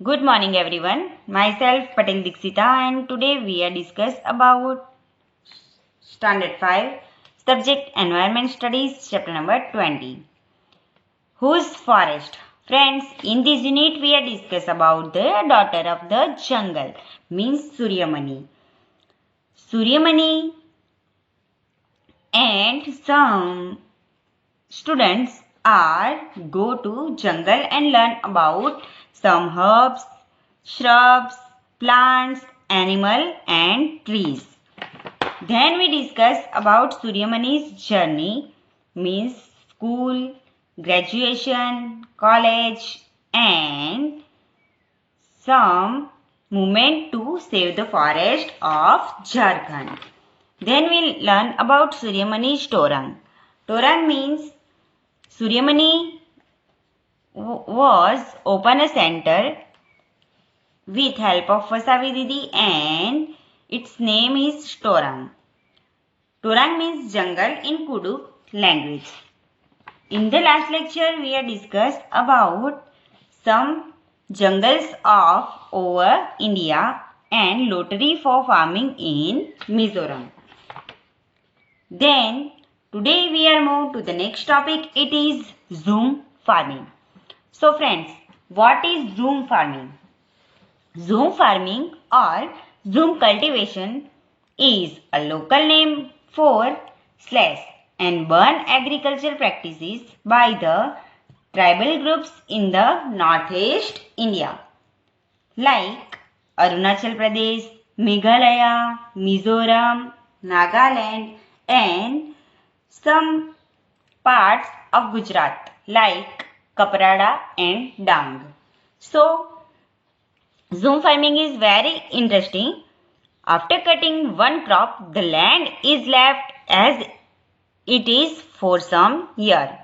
Good morning everyone. Myself Patel Dixita and today we are discuss about Standard 5 Subject Environment Studies chapter number 20. Whose forest? Friends, in this unit we are discuss about the daughter of the jungle means Suryamani. Suryamani and some students are go to jungle and learn about some herbs, shrubs, plants, animal and trees. Then we discuss about Suryamani's journey means school, graduation, college and some movement to save the forest of Jharkhand. Then we learn about Suryamani's Torang. Torang means Suryamani was open a center with help of Vasavi Didi and its name is Torang. Torang means jungle in Kudu language. In the last lecture we have discussed about some jungles of over India and lottery for farming in Mizoram. Then today we are moved to the next topic. It is zoom farming. So friends, what is zoom farming? Zoom farming or zoom cultivation is a local name for slash and burn agricultural practices by the tribal groups in the northeast India like Arunachal Pradesh, Meghalaya, Mizoram, Nagaland and some parts of Gujarat like Kaprada and Dang. So, zoom farming is very interesting. After cutting one crop, the land is left as it is for some year.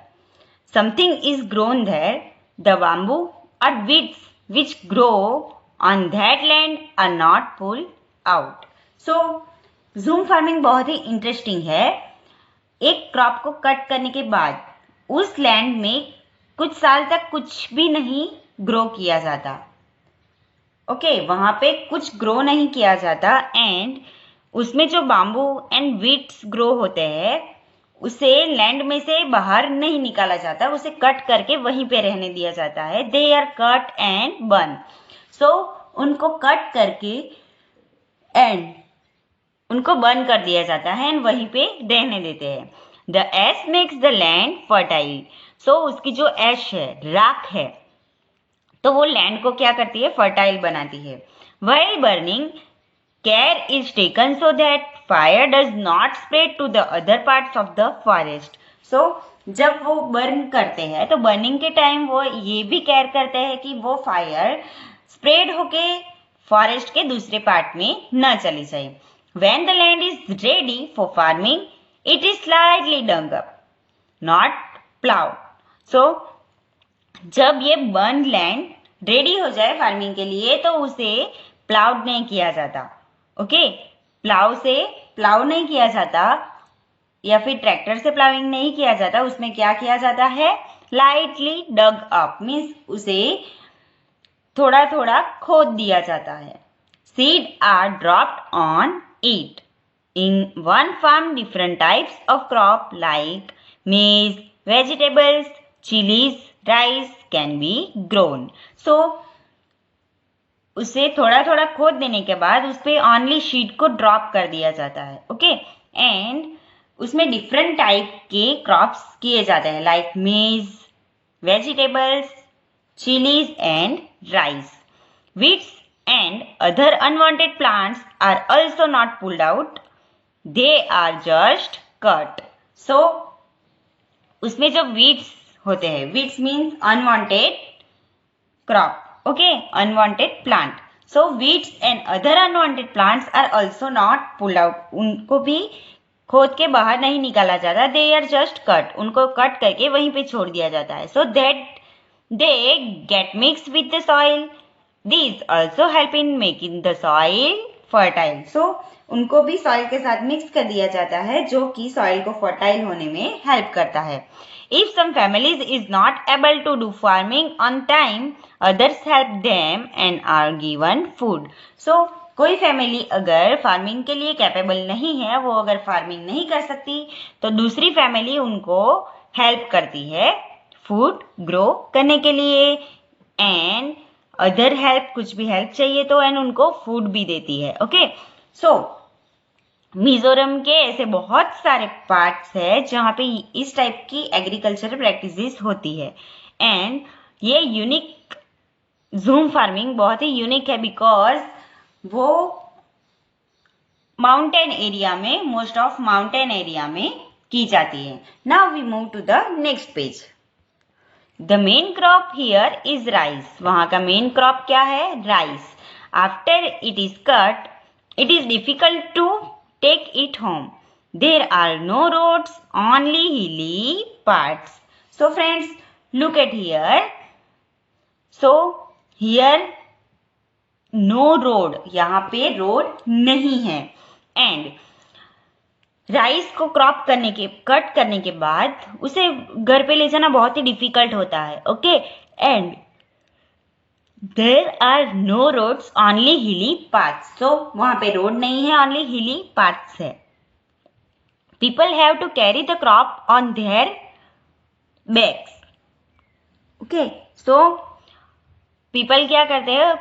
Something is grown there. The bamboo or weeds which grow on that land are not pulled out. So, zoom farming बहुत ही interesting है. एक crop को cut करने के बाद उस land में कुछ साल तक कुछ भी नहीं ग्रो किया जाता. ओके, वहां पे कुछ ग्रो नहीं किया जाता एंड उसमें जो बाम्बू एंड वीड्स ग्रो होते हैं उसे लैंड में से बाहर नहीं निकाला जाता, उसे कट करके वहीं पे रहने दिया जाता है. They are cut and burn. So उनको कट करके एंड उनको बर्न कर दिया जाता है एंड वहीं पे रहने देते हैं. The ash makes the land fertile. So उसकी जो एश है, राख है, तो वो लैंड को क्या करती है? फर्टाइल बनाती है. While burning care is taken so that fire does not spread to the other parts of the forest. So जब वो बर्न करते हैं तो बर्निंग के टाइम वो ये भी केयर करते हैं कि वो फायर स्प्रेड होके फॉरेस्ट के दूसरे पार्ट में न चली जाए. When the land is ready for farming, it is slightly dug up, not plowed. So, जब ये बर्न लैंड रेडी हो जाए फार्मिंग के लिए तो उसे प्लाउड नहीं किया जाता. ओके, प्लाउ नहीं किया जाता या फिर ट्रैक्टर से प्लाविंग नहीं किया जाता. उसमें क्या किया जाता है? लाइटली डग अप मीन्स उसे थोड़ा थोड़ा खोद दिया जाता है. Seed are dropped on it. In one farm, different types of crop like maize, vegetables, chilies, rice can be grown. So, उसे थोड़ा थोड़ा खोद देने के बाद उस पर ओनली शीट को ड्रॉप कर दिया जाता है. ओके, एंड उसमें डिफरेंट टाइप के क्रॉप्स किए जाते हैं लाइक मेज, vegetables, chillies and rice. Wheats and other unwanted plants are also not pulled out. They are just cut. So, उसमें जो weeds होते हैं, weeds means unwanted crop. Okay, unwanted plant. So, weeds and other unwanted plants are also not pulled out. उनको भी खोद के बाहर नहीं निकाला जाता. They are just cut. उनको कट करके वहीं पे छोड़ दिया जाता है. So that they get mixed with the soil. These also help in making the soil fertile. So उनको भी सॉइल के साथ मिक्स कर दिया जाता है, जो कि सॉइल को फर्टाइल होने में हेल्प करता है। If some families is not able to do farming on time, others help them and are given food. So कोई फैमिली अगर फार्मिंग के लिए कैपेबल नहीं है, वो अगर फार्मिंग नहीं कर सकती, तो दूसरी फैमिली उनको हेल्प करती है फूड ग्रो करने के लिए, एंड अदर हेल्प, कुछ भी हेल्प चाहिए तो एंड उनको फूड भी देती है। ओके, सो मिजोरम के ऐसे बहुत सारे पार्ट्स है जहाँ पे इस टाइप की एग्रीकल्चरल प्रैक्टिसेस होती है, एंड ये यूनिक ज़ूम फार्मिंग बहुत ही यूनिक है बिकॉज वो माउंटेन एरिया में, मोस्ट ऑफ माउंटेन एरिया में की जाती है। Now we move to the next page. The main crop here is rice. वहां का मेन क्रॉप क्या है? Rice. After it is cut, it is difficult to take it home. There are no roads, only hilly parts. So friends, look at here. So here no road, यहाँ पे road नहीं है, and rice को crop करने के, cut करने के बाद उसे घर पे ले जाना बहुत ही डिफिकल्ट होता है। Okay, and There are no roads, only hilly paths. So वहाँ पे रोड नहीं है, only hilly paths है. People have to carry the crop on their backs. Okay, so people क्या करते हैं?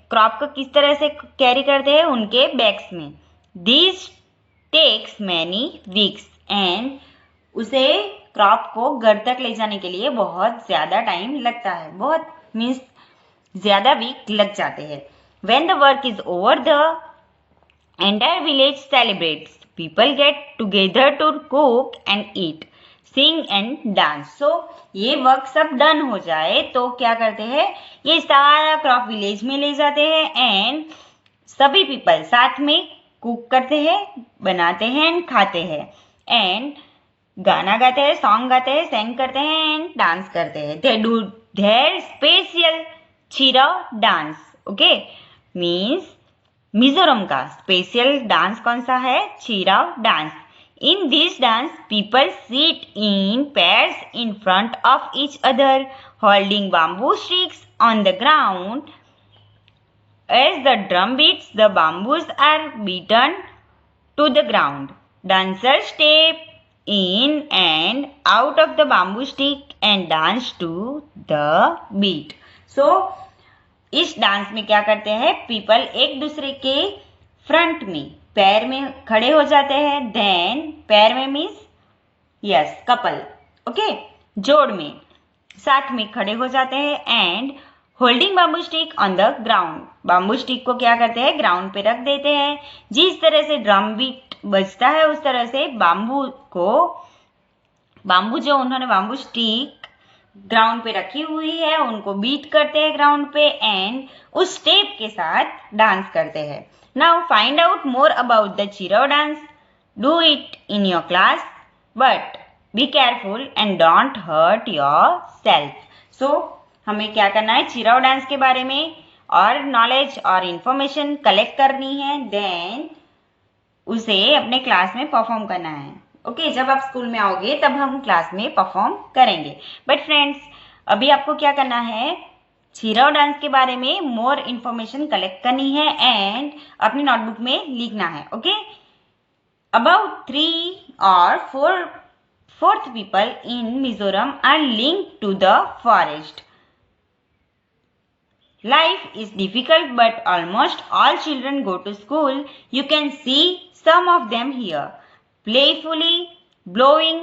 क्रॉप को किस तरह से कैरी करते हैं? उनके बैग्स में. This takes many weeks and उसे क्रॉप को घर तक ले जाने के लिए बहुत ज्यादा टाइम लगता है, बहुत मीन्स ज्यादा वीक लग जाते हैं। When the work is over, the entire village celebrates. People get together to cook and eat, sing and dance. So ये वर्क सब डन हो जाए तो क्या करते हैं? ये सारा क्रॉप विलेज में ले जाते हैं एंड सभी पीपल साथ में कुक करते हैं, बनाते हैं एंड खाते हैं, एंड गाना गाते हैं, सॉन्ग गाते हैं, सेंग करते हैं एंड डांस करते हैं। They do their special Cheraw dance. Okay, means Mizoram का स्पेशल डांस कौन सा है? Cheraw dance. In this dance people sit in pairs in front of each other holding bamboo sticks on the ground. As the drum beats, the bamboos are beaten to the ground. Dancers step in and out of the bamboo stick and dance to the beat. सो इस dance में क्या करते हैं? People एक दूसरे के front में, पैर में खड़े हो जाते हैं, देन पैर में मीन्स यस कपल, ओके, जोड़ में साथ में खड़े हो जाते हैं and holding bamboo stick on the ground. Bamboo stick को क्या करते हैं? ग्राउंड पे रख देते हैं। जिस तरह से ड्रम बीट बजता है उस तरह से बाम्बू जो उन्होंने बाम्बू स्टिक ग्राउंड पे रखी हुई है उनको बीट करते हैं ग्राउंड पे एंड उस स्टेप के साथ डांस करते हैं। Now find out more about the Cheraw dance. Do it in your class but be careful and don't hurt yourself. So हमें क्या करना है? चिराव डांस के बारे में और नॉलेज और इंफॉर्मेशन कलेक्ट करनी है, देन उसे अपने क्लास में परफॉर्म करना है. ओके, जब आप स्कूल में आओगे तब हम क्लास में परफॉर्म करेंगे. बट फ्रेंड्स, अभी आपको क्या करना है? चिराव डांस के बारे में मोर इन्फॉर्मेशन कलेक्ट करनी है एंड अपनी नोटबुक में लिखना है. Okay, about 3 or 4 people in Mizoram are linked to the forest. Life is difficult but almost all children go to school. You can see some of them here, playfully blowing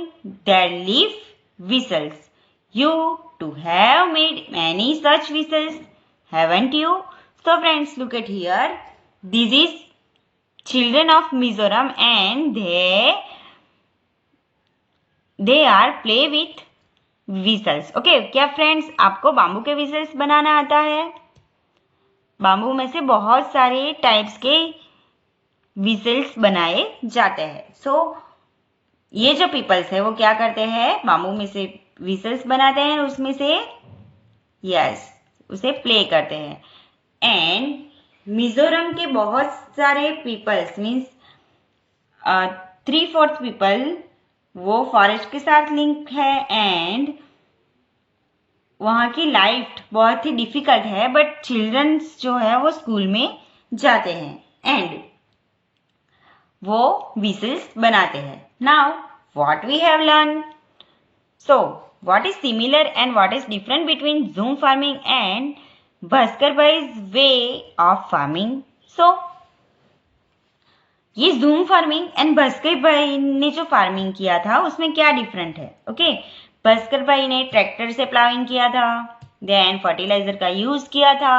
their leaf whistles. You too have made many such whistles, haven't you? So friends, look at here. This is children of Mizoram and they are play with whistles. Okay, क्या friends आपको bamboo के whistles बनाना आता है? Bamboo में से बहुत सारे types के whistles बनाए जाते हैं. सो ये जो पीपल्स है वो क्या करते हैं? बाम्बू में से whistles बनाते हैं, उसमें से उसे प्ले करते हैं. एंड मिजोरम के बहुत सारे पीपल्स मीन्स 3/4 पीपल वो फॉरेस्ट के साथ लिंक है एंड वहाँ की लाइफ बहुत ही डिफिकल्ट है, बट चिल्ड्रंस जो है वो स्कूल में जाते हैं एंड वो व्हिसल्स बनाते हैं. Now what we have learn. So what is similar and what is different between jhum farming and Bhaskar भाई's वे ऑफ फार्मिंग. सो ये ज़ूम फार्मिंग एंड भास्कर भाई ने जो फार्मिंग किया था उसमें क्या डिफरेंट है. ओके, भास्कर भाई ने ट्रैक्टर से प्लाविंग किया था, देन फर्टिलाइजर का यूज किया था.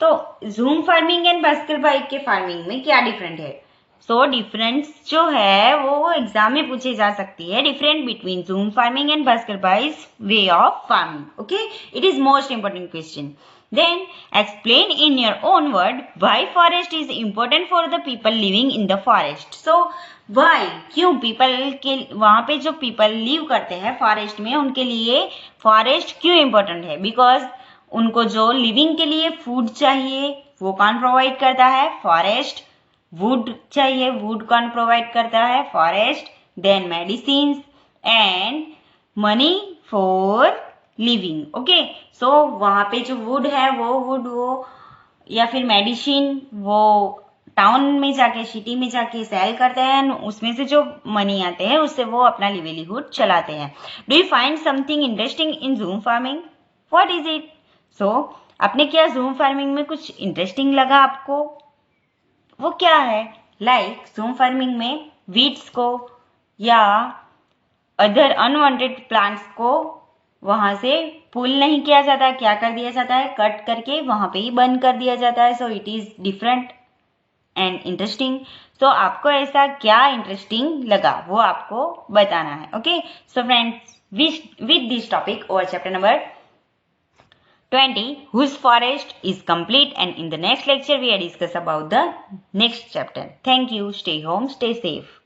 तो ज़ूम फार्मिंग एंड भास्कर भाई के फार्मिंग में क्या डिफरेंट है. सो डिफरेंस जो है वो एग्जाम में पूछे जा सकती है. Different between jhum farming and Bhaskar भाई's way of farming. Okay, it is most important question. Then explain in your own word why forest is important for the people living in the forest. So why, क्यों people के वहाँ पे जो people live करते हैं forest में उनके लिए फॉरेस्ट क्यों important है. बिकॉज उनको जो लिविंग के लिए फूड चाहिए वो कौन प्रोवाइड करता है, फॉरेस्ट. वुड चाहिए, वुड कौन प्रोवाइड करता है, forest. Then medicine and money for living. Okay, so वहाँ पे जो वुड है वो वुड वो या फिर मेडिसिन वो टाउन में जाके सिटी में जाके सेल करते हैं, उसमें से जो मनी आते हैं उससे वो अपना लिवलीहुड चलाते हैं. Do you find something interesting in jhum farming. What is it. So आपने क्या ज़ूम फार्मिंग में कुछ इंटरेस्टिंग लगा आपको, वो क्या है. लाइक ज़ूम फार्मिंग में वीड्स को या अदर अनवांटेड प्लांट्स को वहां से पुल नहीं किया जाता, क्या कर दिया जाता है, कट करके वहां पे ही बंद कर दिया जाता है. So it is different and interesting. So आपको ऐसा क्या इंटरेस्टिंग लगा वो आपको बताना है. Okay, so friends, with this topic over chapter number 20 whose forest is complete, and in the next lecture we discuss about the next chapter. Thank you. Stay home, stay safe.